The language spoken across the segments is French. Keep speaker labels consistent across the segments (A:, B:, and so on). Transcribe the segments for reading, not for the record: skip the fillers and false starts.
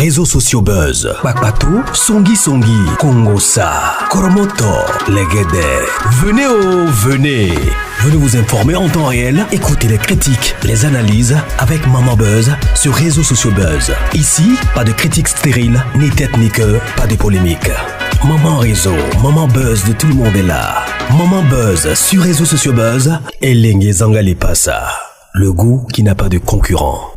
A: réseaux sociaux buzz. Bakpatou, Songi Songi, Kongosa, Koromoto, Legede. Venez venez. Venez vous informer en temps réel. Écoutez les critiques, les analyses avec Maman Buzz sur réseaux sociaux buzz. Ici, pas de critiques stériles, ni tête ni queue, pas de polémique. Maman réseau, Maman Buzz de tout le monde est là. Maman Buzz sur réseaux sociaux buzz et Lengue Zangali Passa. Le goût qui n'a pas de concurrent.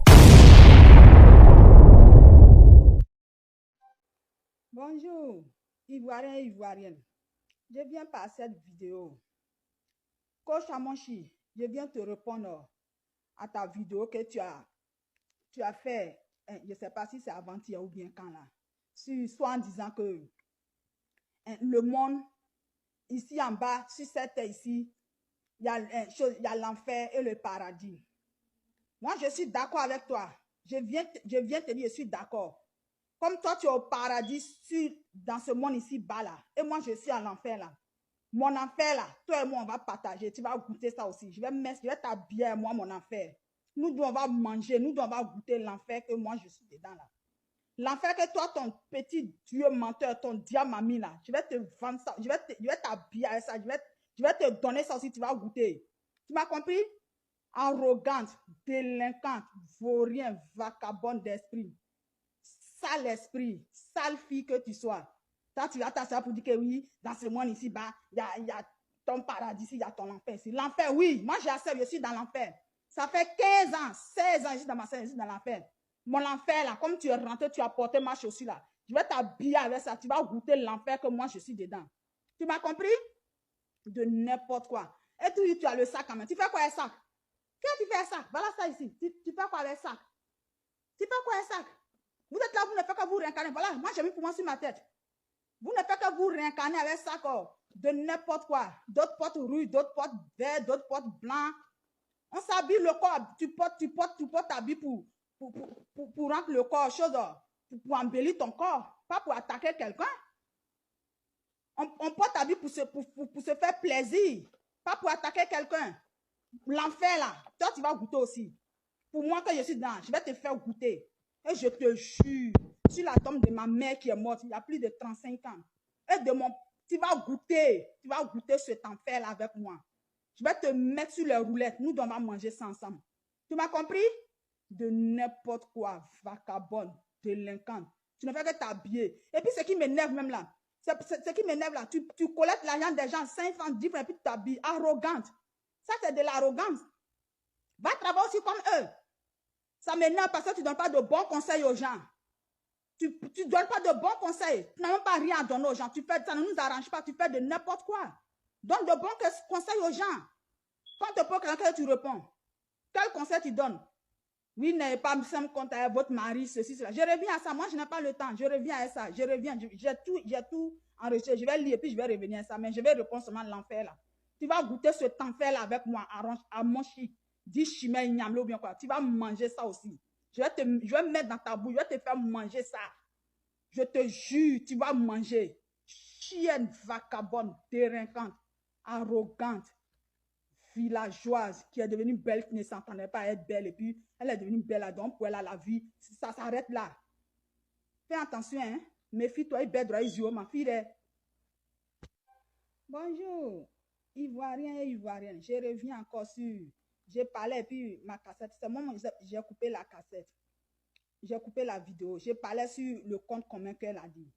B: Bonjour, Ivoirien, Ivoirienne. Je viens par cette vidéo. Coach Amonchi, je viens te répondre à ta vidéo que tu as fait, je ne sais pas si c'est avant-hier ou bien quand là, soit en disant que le monde, ici en bas, sur cette terre ici, il y a l'enfer et le paradis. Moi, je suis d'accord avec toi. Je viens te dire, je suis d'accord. Comme toi, tu es au paradis dans ce monde ici bas là. Et moi, je suis à l'enfer là. Mon enfer là, toi et moi, on va partager. Tu vas goûter ça aussi. Je vais t'habiller, moi, mon enfer. Nous deux, on va manger. Nous deux, on va goûter l'enfer que moi, je suis dedans là. L'enfer que toi, ton petit dieu menteur, ton diable ami là, je vais te vendre ça. Je vais t'habiller avec ça. Je vais te donner ça aussi. Tu vas goûter. Tu m'as compris? Arrogante, délinquante, vaurien, vagabonde d'esprit. Sale esprit, sale fille que tu sois. Toi, tu vas t'asseoir pour dire que oui, dans ce monde ici-bas, il y a ton paradis ici, il y a ton enfer ici. L'enfer, oui, moi j'accepte, je suis dans l'enfer. Ça fait 15 ans, 16 ans, je suis dans ma scène, je suis dans l'enfer. Mon enfer là, comme tu es rentré, tu as porté ma chaussure là. Je vais t'habiller avec ça, tu vas goûter l'enfer que moi je suis dedans. Tu m'as compris? De n'importe quoi. Et tu as le sac quand même. Tu fais quoi avec ça? Qu'est-ce que tu fais avec ça? Voilà ça ici. Tu fais quoi avec ça? Tu fais quoi avec ça? Vous êtes là, vous ne faites que vous réincarner. Voilà, moi j'ai mis pour moi sur ma tête. Vous ne faites que vous réincarner avec ça, quoi. De n'importe quoi. D'autres portent rouges, d'autres portent verts, d'autres portent blancs. On s'habille le corps. Tu portes t'habiller pour rendre le corps chose, pour embellir ton corps, pas pour attaquer quelqu'un. On porte t'habiller pour se faire plaisir, pas pour attaquer quelqu'un. L'enfer là, toi tu vas goûter aussi. Pour moi que je suis dedans, je vais te faire goûter. Et je te jure, sur la tombe de ma mère qui est morte, il y a plus de 35 ans. Et tu vas goûter cet enfer-là avec moi. Je vais te mettre sur les roulettes. Nous devons manger ça ensemble. Tu m'as compris? De n'importe quoi, vagabonde, délinquante. Tu ne fais que t'habiller. Et puis ce qui m'énerve même là, ce qui m'énerve là, tu collectes l'argent des gens, 5 francs, 10 francs, et puis tu t'habilles. Arrogante. Ça, c'est de l'arrogance. Va travailler aussi comme eux. Ça m'énerve parce que tu ne donnes pas de bons conseils aux gens. Tu ne donnes pas de bons conseils. Tu n'as même pas rien à donner aux gens. Ça ne nous arrange pas. Tu fais de n'importe quoi. Donne de bons conseils aux gens. Quand tu poses quelqu'un, tu réponds. Quel conseil tu donnes? Oui, n'ayez pas simple compte avec votre mari, ceci, cela. Je reviens à ça. Moi, je n'ai pas le temps. Je reviens à ça. Je reviens. J'ai tout enregistré. Je vais lire et puis je vais revenir à ça. Mais je vais répondre seulement à l'enfer là. Tu vas goûter cet enfer là avec moi à mon chi. Dis chimay nyamle ou bien quoi. Tu vas manger ça aussi. Je vais mettre dans ta bouche. Je vais te faire manger ça. Je te jure, tu vas manger. Chienne vagabonde, délinquante, arrogante, villageoise, qui est devenue belle, qui ne s'entendait pas être belle. Et puis, elle est devenue belle. Donc, pour elle, la vie, ça s'arrête là. Fais attention, hein. Méfie-toi, il bête, ma fille. Bonjour, Ivoirien et Ivoirienne. Je reviens encore sur... J'ai parlé et puis ma cassette, c'est moi, j'ai coupé la cassette. J'ai coupé la vidéo. J'ai parlé sur le compte commun qu'elle a dit.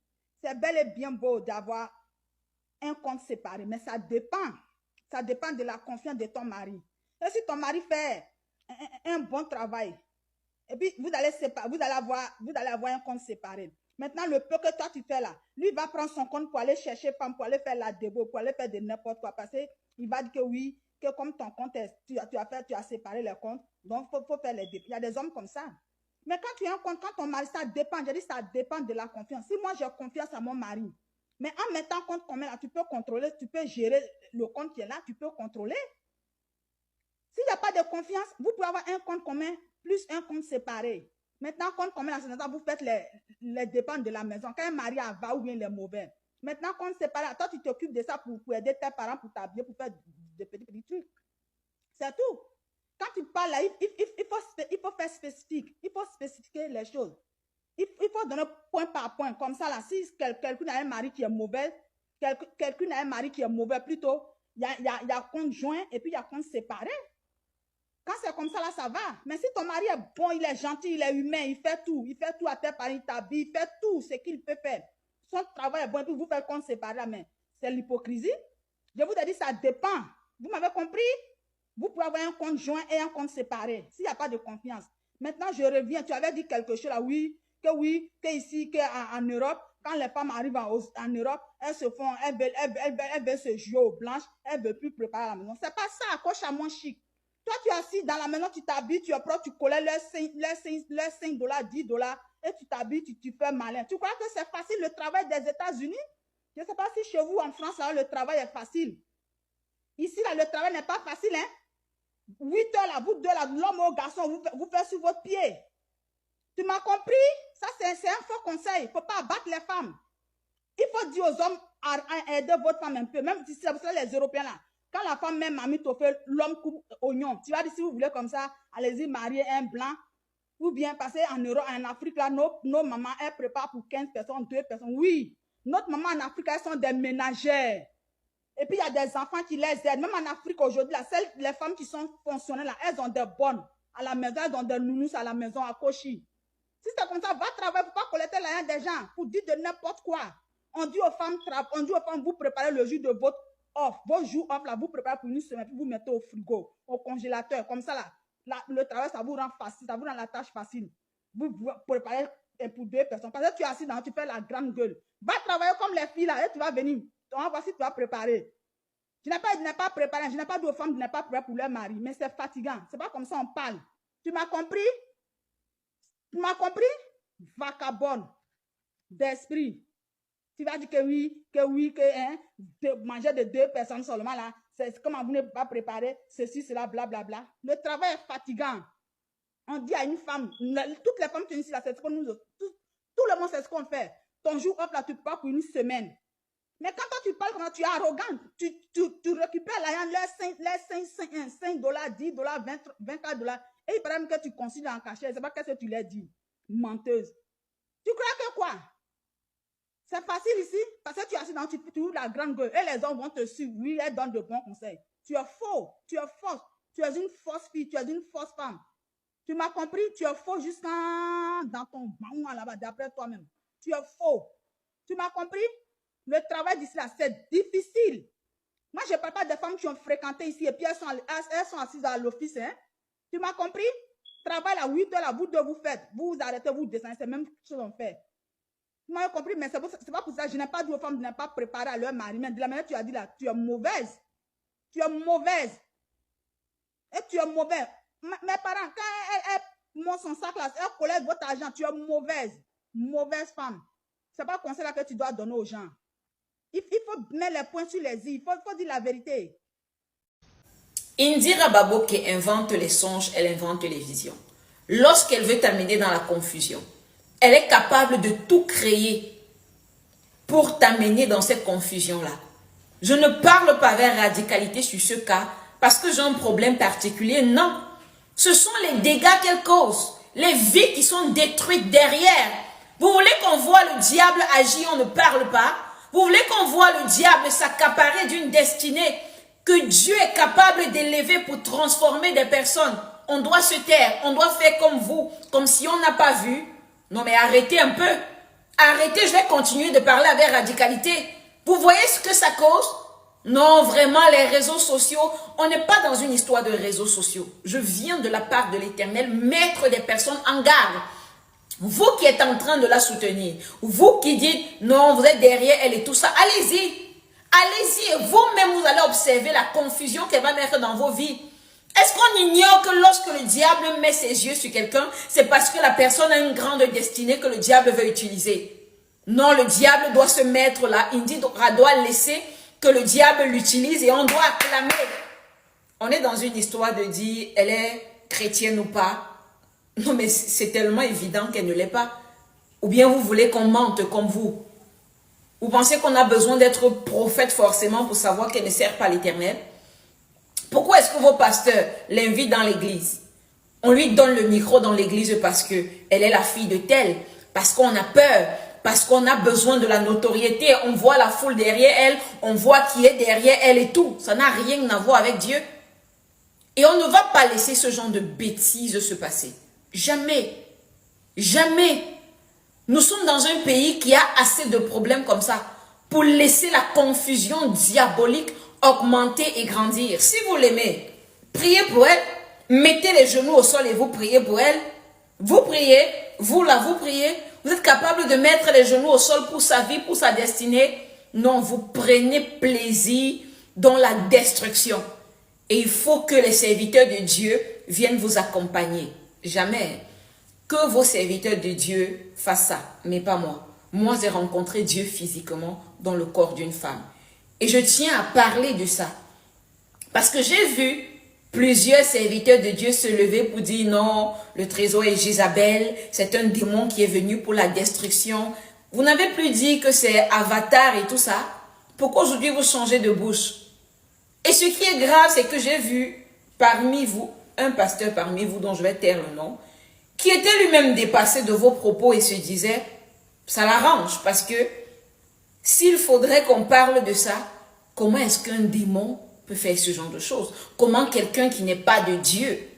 B: C'est bel et bien beau d'avoir un compte séparé, mais ça dépend. Ça dépend de la confiance de ton mari. Et si ton mari fait un bon travail, et puis vous allez avoir un compte séparé. Maintenant, le peu que toi tu fais là, lui va prendre son compte pour aller chercher, pour aller faire la débo, pour aller faire de n'importe quoi. Parce qu'il va dire que oui, que comme ton compte, tu as séparé les comptes, donc il faut faire les débats. Il y a des hommes comme ça. Mais quand tu as un compte, quand ton mari, ça dépend, j'ai dit ça dépend de la confiance. Si moi j'ai confiance à mon mari, mais en mettant compte commun là, tu peux contrôler, tu peux gérer le compte qui est là, tu peux contrôler. S'il n'y a pas de confiance, vous pouvez avoir un compte commun plus un compte séparé. Maintenant, compte commun, là, vous faites les dépenses de la maison. Quand un mari va ou bien les mauvais. Maintenant, compte séparé, toi, tu t'occupes de ça pour aider tes parents, pour t'habiller, pour faire des petits trucs. C'est tout. Quand tu parles là, il faut faire spécifique. Il faut spécifier les choses. Il faut donner point par point. Comme ça, là, si quelqu'un a un mari qui est mauvais, quelqu'un a un mari qui est mauvais, plutôt, il y a compte joint et puis il y a compte séparé. Quand c'est comme ça, là, ça va. Mais si ton mari est bon, il est gentil, il est humain, il fait tout à tes parents, il t'habille, il fait tout ce qu'il peut faire. Son travail est bon et puis vous faites compte séparé, mais c'est l'hypocrisie. Je vous ai dit, ça dépend. Vous m'avez compris? Vous pouvez avoir un compte joint et un compte séparé, s'il n'y a pas de confiance. Maintenant, je reviens. Tu avais dit quelque chose là, oui, que ici, qu'en Europe, quand les femmes arrivent en Europe, elles se font, elles veulent se jouer aux blanches, elles ne veulent plus préparer la maison. C'est pas ça, coche à mon chic. Toi, tu es assis dans la maison, tu t'habilles, tu approches, tu collais leurs 5 $, 10 $, et tu t'habilles, tu fais malin. Tu crois que c'est facile le travail des États-Unis? Je ne sais pas si chez vous, en France, là, le travail est facile. Ici, là, le travail n'est pas facile, hein? 8 heures, là, vous deux, là, l'homme au garçon, vous faites sur votre pied. Tu m'as compris? Ça, c'est un faux conseil. Il ne faut pas abattre les femmes. Il faut dire aux hommes, aider votre femme un peu. Même si c'est les Européens, là. Quand la femme met mamie toffé, l'homme coupe oignon. Tu vas dire, si vous voulez comme ça, allez-y marier un blanc. Ou bien passer en Europe, en Afrique, là, nos mamans, elles préparent pour 15 personnes, 2 personnes. Oui, notre maman en Afrique, elles sont des ménagères. Et puis, il y a des enfants qui les aident. Même en Afrique aujourd'hui, les femmes qui sont fonctionnelles, là, elles ont des bonnes. À la maison, elles ont des nounous à la maison, à Kochi. Si c'est comme ça, va travailler pour ne pas collecter l'argent des gens, pour dire de n'importe quoi. On dit aux femmes, vous préparez le jour de votre off. Vos jours off, là, vous préparez pour une semaine, puis vous mettez au frigo, au congélateur. Comme ça, là, le travail, ça vous rend facile, ça vous rend la tâche facile. Vous préparez pour 2 personnes. Parce que tu es assis dans, tu fais la grande gueule. Va travailler comme les filles, là, et tu vas venir. Donc, voici, tu vas préparer. Je n'ai pas préparé, je n'ai pas dit aux femmes de ne pas préparer pour leur mari, mais c'est fatigant. C'est pas comme ça on parle. Tu m'as compris? Tu m'as compris? Vagabonde d'esprit. Tu vas dire que manger de 2 personnes seulement là, c'est comment vous n'avez pas préparé, ceci, cela, blablabla. Le travail est fatigant. On dit à une femme, toutes les femmes qui sont ici là, c'est ce que nous, tout le monde sait ce qu'on fait. Ton jour hop là, tu pars pour une semaine. Mais quand toi tu parles comment tu es arrogante, tu récupères l'argent, les 5 $, 10 $, 24 $, et il paraît même que tu considères en cachet. C'est pas qu'est-ce que tu leur dis. Menteuse. Tu crois que quoi? C'est facile ici, parce que tu es assis dans, tu ouvres la grande gueule, et les hommes vont te suivre, oui, elles donnent de bons conseils. Tu es faux, tu es fausse, tu es une fausse fille, tu es une fausse femme. Tu m'as compris? Tu es faux jusqu'à dans ton bain là-bas, d'après toi-même. Tu es faux. Tu m'as compris? Le travail d'ici là, c'est difficile. Moi, je ne parle pas des femmes qui ont fréquenté ici et puis elles sont assises à l'office. Hein? Tu m'as compris? Travail à 8 heures, là, vous deux, vous faites. Vous arrêtez, vous descendez. C'est même chose qu'on fait. Tu m'as compris? Mais c'est pas pour ça. Je n'ai pas dit aux femmes de ne pas préparer à leur mari. Mais de la manière que tu as dit là, tu es mauvaise. Tu es mauvaise. Et tu es mauvaise. Mes parents, quand elles montent son sac là, elles collectent votre argent. Tu es mauvaise. Mauvaise femme. Ce n'est pas le conseil là que tu dois donner aux gens. Il faut mettre les points sur les i. Il faut dire la vérité.
C: Indira Baboke invente les songes, elle invente les visions. Lorsqu'elle veut t'amener dans la confusion, elle est capable de tout créer pour t'amener dans cette confusion-là. Je ne parle pas avec radicalité sur ce cas parce que j'ai un problème particulier. Non, ce sont les dégâts qu'elle cause, les vies qui sont détruites derrière. Vous voulez qu'on voit le diable agir, on ne parle pas. Vous voulez qu'on voit le diable s'accaparer d'une destinée que Dieu est capable d'élever pour transformer des personnes. On doit se taire, on doit faire comme vous, comme si on n'a pas vu. Non mais arrêtez un peu. Arrêtez, je vais continuer de parler avec radicalité. Vous voyez ce que ça cause? Non, vraiment, les réseaux sociaux, on n'est pas dans une histoire de réseaux sociaux. Je viens de la part de l'Éternel mettre des personnes en garde. Vous qui êtes en train de la soutenir, vous qui dites, non, vous êtes derrière elle et tout ça, allez-y. Allez-y et vous-même, vous allez observer la confusion qu'elle va mettre dans vos vies. Est-ce qu'on ignore que lorsque le diable met ses yeux sur quelqu'un, c'est parce que la personne a une grande destinée que le diable veut utiliser? Non, le diable doit se mettre là. Il doit laisser que le diable l'utilise et on doit acclamer. On est dans une histoire de dire, elle est chrétienne ou pas. Non, mais c'est tellement évident qu'elle ne l'est pas. Ou bien vous voulez qu'on mente comme vous. Vous pensez qu'on a besoin d'être prophète forcément pour savoir qu'elle ne sert pas l'Éternel? Pourquoi est-ce que vos pasteurs l'invitent dans l'église? On lui donne le micro dans l'église parce qu'elle est la fille de tel, Parce qu'on a peur, parce qu'on a besoin de la notoriété. On voit la foule derrière elle, on voit qui est derrière elle et tout. Ça n'a rien à voir avec Dieu. Et on ne va pas laisser ce genre de bêtises se passer. Jamais. Jamais. Nous sommes dans un pays qui a assez de problèmes comme ça pour laisser la confusion diabolique augmenter et grandir. Si vous l'aimez, priez pour elle. Mettez les genoux au sol et vous priez pour elle. Vous priez, vous là, vous priez. Vous êtes capable de mettre les genoux au sol pour sa vie, pour sa destinée. Non, vous prenez plaisir dans la destruction. Et il faut que les serviteurs de Dieu viennent vous accompagner. Jamais que vos serviteurs de Dieu fassent ça, mais pas moi. Moi, j'ai rencontré Dieu physiquement dans le corps d'une femme. Et je tiens à parler de ça. Parce que j'ai vu plusieurs serviteurs de Dieu se lever pour dire non, le trésor est Jézabel, c'est un démon qui est venu pour la destruction. Vous n'avez plus dit que c'est Avatar et tout ça. Pourquoi aujourd'hui vous changez de bouche? Et ce qui est grave, c'est que j'ai vu parmi vous, un pasteur parmi vous dont je vais taire le nom, qui était lui-même dépassé de vos propos et se disait, ça l'arrange parce que s'il faudrait qu'on parle de ça, comment est-ce qu'un démon peut faire ce genre de choses? Comment quelqu'un qui n'est pas de Dieu,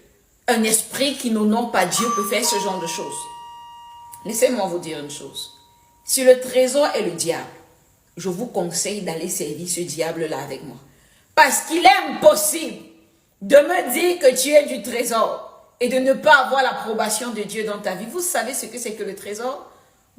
C: un esprit qui n'honore pas Dieu peut faire ce genre de choses? Laissez-moi vous dire une chose. Si le trésor est le diable, je vous conseille d'aller servir ce diable-là avec moi. Parce qu'il est impossible de me dire que tu es du trésor et de ne pas avoir l'approbation de Dieu dans ta vie. Vous savez ce que c'est que le trésor?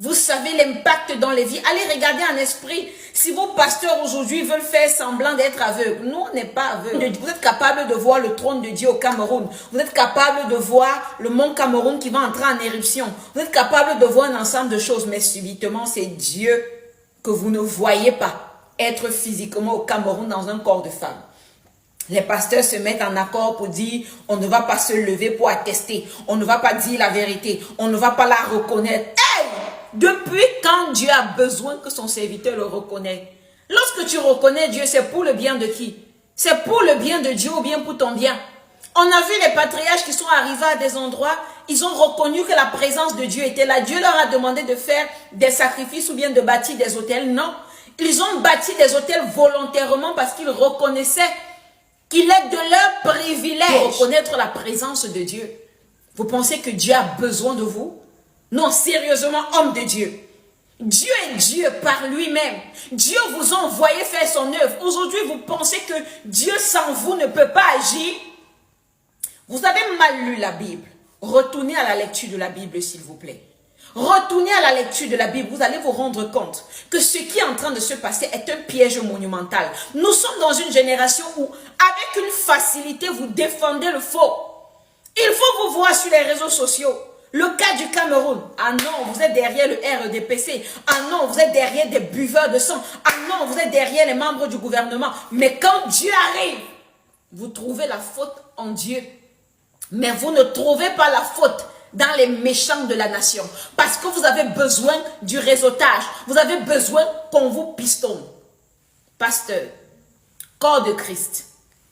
C: Vous savez l'impact dans les vies. Allez regarder en esprit. Si vos pasteurs aujourd'hui veulent faire semblant d'être aveugles, nous on n'est pas aveugles. Vous êtes capable de voir le trône de Dieu au Cameroun. Vous êtes capable de voir le mont Cameroun qui va entrer en éruption. Vous êtes capable de voir un ensemble de choses. Mais subitement, c'est Dieu que vous ne voyez pas être physiquement au Cameroun dans un corps de femme. Les pasteurs se mettent en accord pour dire on ne va pas se lever pour attester. On ne va pas dire la vérité. On ne va pas la reconnaître. Hey! Depuis quand Dieu a besoin que son serviteur le reconnaisse? Lorsque tu reconnais Dieu, c'est pour le bien de qui? C'est pour le bien de Dieu ou bien pour ton bien? On a vu les patriarches qui sont arrivés à des endroits, ils ont reconnu que la présence de Dieu était là. Dieu leur a demandé de faire des sacrifices ou bien de bâtir des autels. Non, ils ont bâti des autels volontairement parce qu'ils reconnaissaient qu'il est de leur privilège de reconnaître la présence de Dieu. Vous pensez que Dieu a besoin de vous? Non, sérieusement, homme de Dieu. Dieu est Dieu par lui-même. Dieu vous a envoyé faire son œuvre. Aujourd'hui, vous pensez que Dieu sans vous ne peut pas agir? Vous avez mal lu la Bible. Retournez à la lecture de la Bible, s'il vous plaît. Retournez à la lecture de la Bible. Vous allez vous rendre compte que ce qui est en train de se passer est un piège monumental. Nous sommes dans une génération où, avec une facilité, vous défendez le faux. Il faut vous voir sur les réseaux sociaux. Le cas du Cameroun, ah non, vous êtes derrière le RDPC, ah non, vous êtes derrière des buveurs de sang, ah non, vous êtes derrière les membres du gouvernement. Mais quand Dieu arrive, vous trouvez la faute en Dieu. Mais vous ne trouvez pas la faute dans les méchants de la nation. Parce que vous avez besoin du réseautage. Vous avez besoin qu'on vous pistonne. Pasteur, corps de Christ,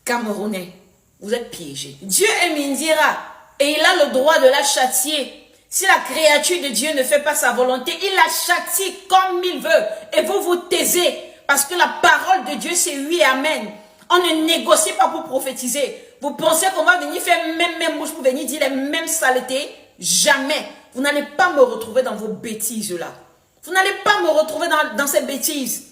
C: Camerounais, vous êtes piégés. Dieu est Mindira. Et il a le droit de la châtier. Si la créature de Dieu ne fait pas sa volonté, il la châtie comme il veut. Et vous vous taisez. Parce que la parole de Dieu, c'est oui et amen. On ne négocie pas pour prophétiser. Vous pensez qu'on va venir faire même bouche pour venir dire les mêmes saletés? Jamais. Vous n'allez pas me retrouver dans vos bêtises-là. Vous n'allez pas me retrouver dans ces bêtises.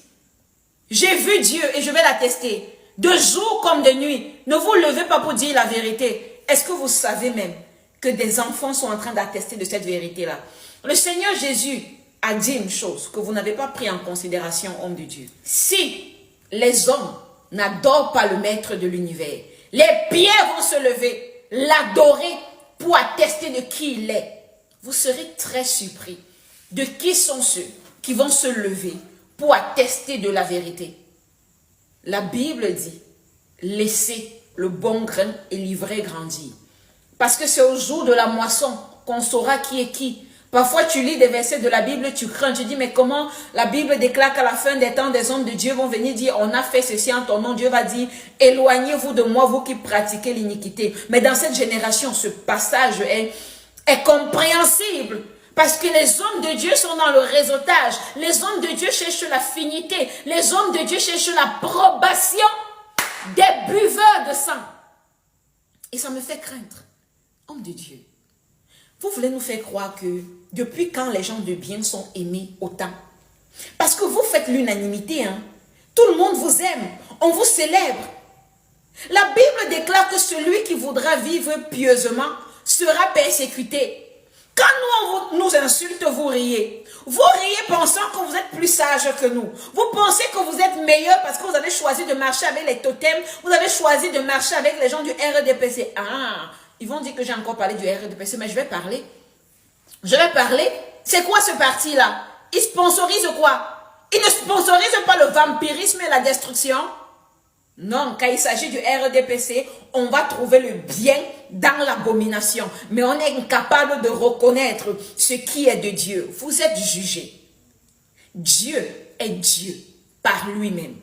C: J'ai vu Dieu et je vais l'attester. De jour comme de nuit. Ne vous levez pas pour dire la vérité. Est-ce que vous savez même que des enfants sont en train d'attester de cette vérité-là? Le Seigneur Jésus a dit une chose que vous n'avez pas pris en considération, homme de Dieu. Si les hommes n'adorent pas le maître de l'univers, les pierres vont se lever, l'adorer pour attester de qui il est. Vous serez très surpris de qui sont ceux qui vont se lever pour attester de la vérité. La Bible dit, laissez le bon grain et l'ivraie grandir. Parce que c'est au jour de la moisson qu'on saura qui est qui. Parfois, tu lis des versets de la Bible, tu crains, tu dis, mais comment la Bible déclare qu'à la fin des temps, des hommes de Dieu vont venir dire, on a fait ceci en ton nom. Dieu va dire, éloignez-vous de moi, vous qui pratiquez l'iniquité. Mais dans cette génération, ce passage est compréhensible. Parce que les hommes de Dieu sont dans le réseautage. Les hommes de Dieu cherchent l'affinité. Les hommes de Dieu cherchent l'approbation des buveurs de sang. Et ça me fait craindre. Homme de Dieu, vous voulez nous faire croire que depuis quand les gens de bien sont aimés autant? Parce que vous faites l'unanimité. Hein? Tout le monde vous aime. On vous célèbre. La Bible déclare que celui qui voudra vivre pieusement sera persécuté. Quand nous insulte, vous riez. Vous riez pensant que vous êtes plus sage que nous. Vous pensez que vous êtes meilleur parce que vous avez choisi de marcher avec les totems. Vous avez choisi de marcher avec les gens du RDPC. Ah, ils vont dire que j'ai encore parlé du RDPC, mais je vais parler. Je vais parler. C'est quoi ce parti-là? Ils sponsorisent quoi? Ils ne sponsorisent pas le vampirisme et la destruction. Non, quand il s'agit du RDPC, on va trouver le bien dans l'abomination. Mais on est incapable de reconnaître ce qui est de Dieu. Vous êtes jugés. Dieu est Dieu par lui-même.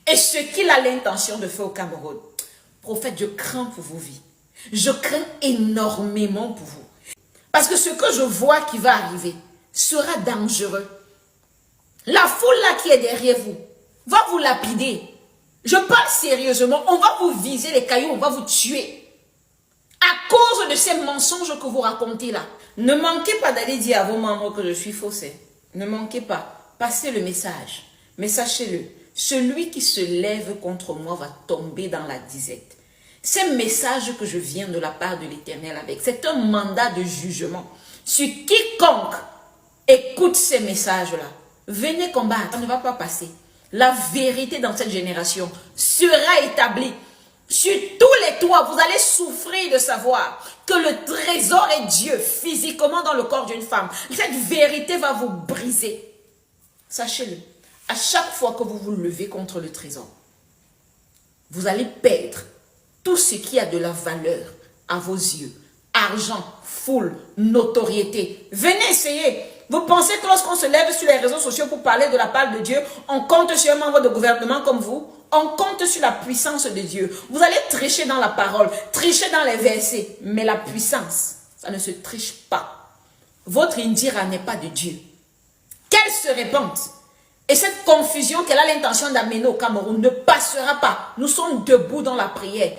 C: Et ce qu'il a l'intention de faire au Cameroun, prophète, je crains pour vos vies. Je crains énormément pour vous. Parce que ce que je vois qui va arriver sera dangereux. La foule là qui est derrière vous va vous lapider. Je parle sérieusement, on va vous viser les cailloux, on va vous tuer. À cause de ces mensonges que vous racontez là. Ne manquez pas d'aller dire à vos membres que je suis faussé. Ne manquez pas. Passez le message. Mais sachez-le, celui qui se lève contre moi va tomber dans la disette. Ces messages que je viens de la part de l'Éternel avec, c'est un mandat de jugement. Sur quiconque écoute ces messages-là, venez combattre. Ça ne va pas passer. La vérité dans cette génération sera établie. Sur tous les toits, vous allez souffrir de savoir que le trésor est Dieu physiquement dans le corps d'une femme. Cette vérité va vous briser. Sachez-le, à chaque fois que vous vous levez contre le trésor, vous allez perdre tout ce qui a de la valeur à vos yeux. Argent, foule, notoriété. Venez essayer. Vous pensez que lorsqu'on se lève sur les réseaux sociaux pour parler de la parole de Dieu, on compte sur un membre de gouvernement comme vous? On compte sur la puissance de Dieu. Vous allez tricher dans la parole, tricher dans les versets. Mais la puissance, ça ne se triche pas. Votre Indira n'est pas de Dieu. Qu'elle se répande. Et cette confusion qu'elle a l'intention d'amener au Cameroun ne passera pas. Nous sommes debout dans la prière.